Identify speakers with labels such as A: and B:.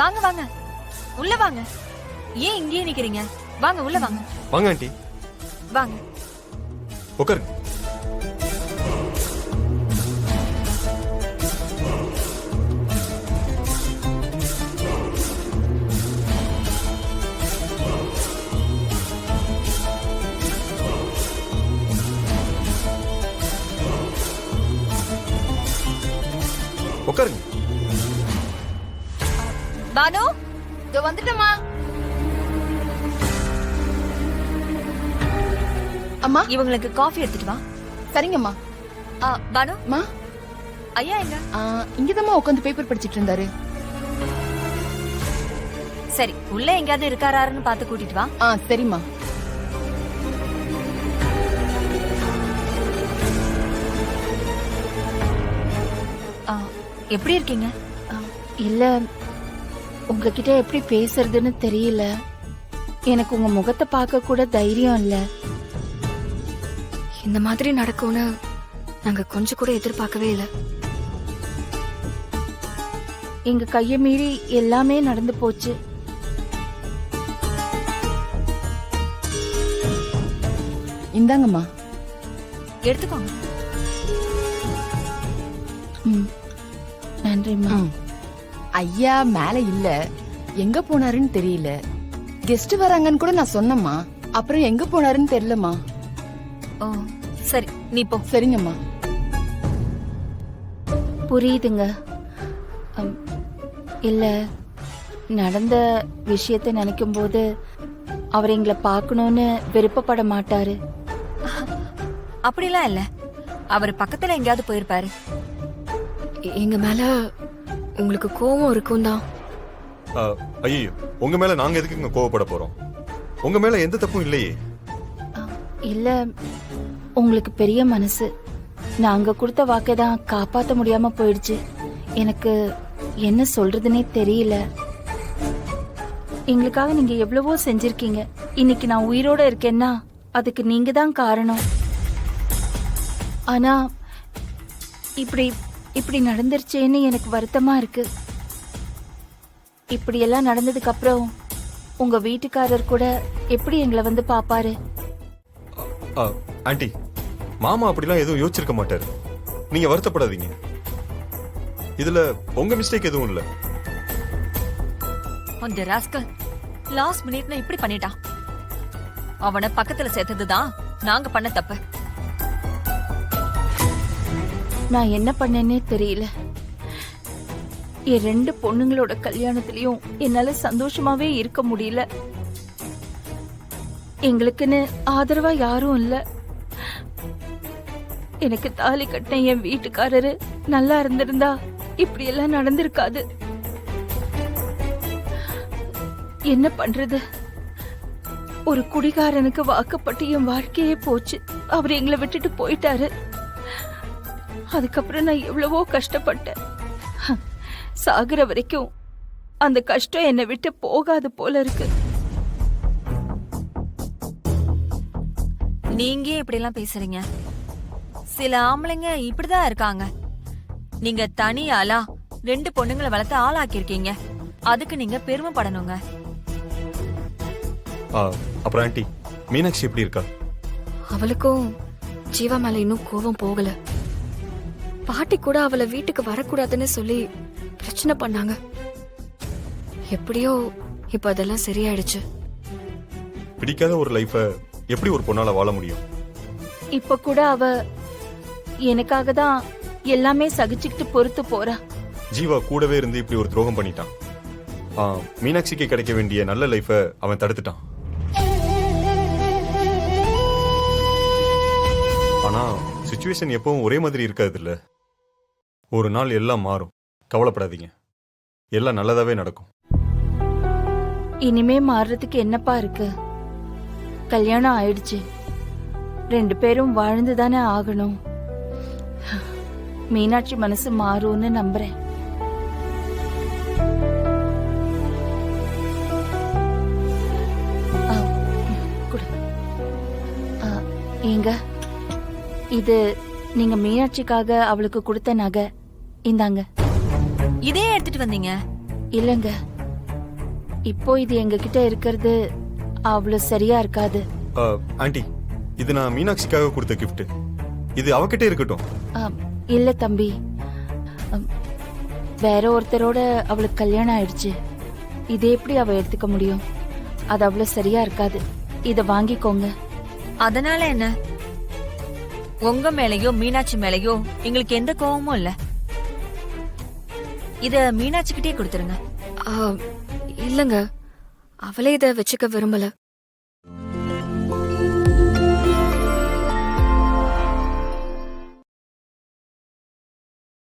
A: வாங்க வாங்க, உள்ள வாங்க. ஏன் இங்கேயே நிக்கிறீங்க? வாங்க உள்ள வாங்க.
B: வாங்க ஆண்டி,
A: வாங்க.
B: உட்காருங்க. உட்காருங்க.
A: பானு,
C: இதோ வந்துட்டமா. அம்மா,
A: இவங்களுக்கு காஃபி எடுத்துட்டு வா.
C: சரிங்கம்மா.
A: பானு,
C: அம்மா,
A: ஐயா எங்க?
C: இங்கதாம்மா உட்காந்து பேப்பர் படிச்சிட்டு இருந்தாரு.
A: சரி, உள்ள எங்கயாவது இருக்காராருன்னு பார்த்து கூட்டிட்டு வா.
C: சரிம்மா.
A: எப்படி இருக்கீங்க?
C: இல்ல, உங்ககிட்ட எப்படி பேசுறதுன்னு தெரியல. எனக்கு உங்க முகத்தை பார்க்க கூட தைரியம் இல்ல.
D: இந்த மாதிரி நடக்கும்னு நாங்க கொஞ்சம் கூட எதிர்பார்க்கவே இல்லை.
C: எங்க கைய மீறி எல்லாமே நடந்து போச்சு. இந்தாங்கம்மா.
A: எடுத்துக்கோங்க.
C: நன்றிம்மா. ஐயா மேல இல்ல, எங்க போனாருன்னு தெரியல. கெஸ்ட் வராங்கன்னு கூட நான் சொன்னம்மா. அப்புறம் எங்க போனாருன்னு தெரியலம்மா.
A: ஓ சரி, நீ போ.
C: சரிங்கம்மா. புரியுதுங்க. இல்ல, நடந்த விஷயத்தை நினைக்கும் போது அவர் எங்களை பார்க்கணும்னு விருப்பப்பட மாட்டாரு.
A: அப்படிலாம் இல்ல, அவர் பக்கத்துல எங்கேயாவது போயிருப்பாரு.
D: எங்க மேல உங்களுக்கு கோவம் இருக்கும் தான்.
B: ஐயோ, உங்க மேல நாங்க எதுக்குங்க கோவப்பட போறோம்? உங்க மேல எந்த தப்பும் இல்லையே.
C: இல்ல, உங்களுக்கு பெரிய மனசு. நாங்க கொடுத்த வாக்கை தான் காப்பாத்த முடியாம போயிடுச்சு. எனக்கு என்ன சொல்றதுன்னே தெரியல. எங்களுக்காக நீங்க எவ்வளவோ செஞ்சிருக்கீங்க. இன்னைக்கு நான் உயிரோட இருக்கேன்னா அதுக்கு நீங்க தான் காரணம். ஆனா இப்படி இப்படி நடந்துருச்சேன்னு எனக்கு வருத்தமா இருக்கு. இப்படி எல்லாம் நடந்ததுக்கு அப்புறம் உங்க வீட்டுக்காரர் கூட எப்படி எங்களை வந்து பாப்பாரு?
B: ஆண்டி, மாமா அப்படிலாம் எதுவும் யோசிச்சிருக்க மாட்டாரு. நீங்க வருத்தப்படாதீங்க. இதுல உங்க மிஸ்டேக் எதுவும் இல்ல.
A: அந்த ராஸ்கல் லாஸ்ட் மினிட்ல இப்படி பண்ணிட்டான். அவனை பக்கத்துல சேர்த்ததுதான் நாங்க பண்ண தப்பு.
C: நான் என்ன பண்ணேன்னே தெரியல. என் 2 பொண்ணுங்களோட கல்யாணத்திலயும் என்னால சந்தோஷமாவே இருக்க முடியல. எங்களுக்குன்னு ஆதரவா யாரும் இல்ல. எனக்கு தாலி கட்டின என் வீட்டுக்காரரு நல்லா இருந்திருந்தா இப்படி எல்லாம் நடந்திருக்காது. என்ன பண்றது? ஒரு குடிகாரனுக்கு வாக்கப்பட்டு என் வாழ்க்கையே போச்சு. அவர் எங்களை விட்டுட்டு போயிட்டாரு. அதுக்கப்புறம் நான் எவ்வளவோ கஷ்டப்பட்டேன். சாகுற வரைக்கும் அந்த கஷ்டம் என்னை விட்டு போகாது போல இருக்கு.
A: நீங்க இப்படி எல்லாம் பேசுறீங்க? சில ஆம்பளைங்க இப்படிதான் இருக்காங்க. நீங்க தனியாளா 2 பொண்ணுங்களை வளர்த்து ஆளாக்கிருக்கீங்க. அதுக்கு நீங்க பெருமைப்படணுங்க.
B: அப்புறம் ஆண்டி, மீனாட்சி எப்படி இருக்கா?
D: அவளுக்கும் ஜீவா மேல இன்னும் கோவம் போகல. பாட்டி கூட அவளை வீட்டுக்கு வரக்கூடாதுன்னு சொல்லி பிரச்சனை பண்ணாங்க. எப்படியோ இப்ப அதெல்லாம் சரியாயிடுச்சு.
B: பிடிக்காத ஒரு லைஃப எப்படி ஒரு பொண்ணால வாழ முடியும்?
C: இப்ப கூட அவ எனக்காக தான் எல்லாமே சகிச்சுக்கிட்டு பொறுத்து போறா.
B: ஜீவா கூடவே இருந்து இப்படி ஒரு துரோகம் பண்ணிட்டான். மீனாட்சிக்கு கிடைக்க வேண்டிய நல்ல லைஃப அவன் தடுத்துட்டான். ஆனா சிச்சுவேஷன் எப்பவும் ஒரே மாதிரி இருக்காது இல்ல. ஒரு நாள் எல்லாம் மாறும். கவலைப்படாதீங்க, எல்லாம் நல்லதாவே நடக்கும்.
C: இனிமே மாறுறதுக்கு என்னப்பா இருக்கு? கல்யாணம் ஆயிடுச்சு. 2 பேரும் வாழ்ந்துதானே ஆகணும். மீனாட்சி மனசு மாறும்னு நம்புறேன். ஏங்க, இது நீங்க மீனாட்சிக்காக அவளுக்கு கொடுத்த நகை. இந்தாங்க.
A: இதே எடுத்துட்டு வந்தீங்க?
C: இல்லங்க,
E: இப்போ இது எங்ககிட்ட இருக்கிறது அவ்வளவு சரியா இருக்காது.
B: ஆண்டி, இது நான் மீனாட்சிக்காக கொடுத்த gift. இது அவகிட்டே இருக்கட்டும்.
E: இல்ல தம்பி, வேற ஒருத்தரோட அவளுக்கு கல்யாணம் ஆயிடுச்சு. இது எப்படி அவ எடுத்துக்க முடியும்? அது அவ்வளவு சரியா இருக்காது. இத வாங்கிக்கோங்க.
A: அதனால என்ன? உங்க மேலயோ மீனாட்சி மேலயோ எங்களுக்கு எந்த கோவமும் இல்ல. இத மீனாட்சிக்கிட்டே கொடுத்துருங்க.
D: இல்லங்க, அவளே இதை வச்சுக்க விரும்பல.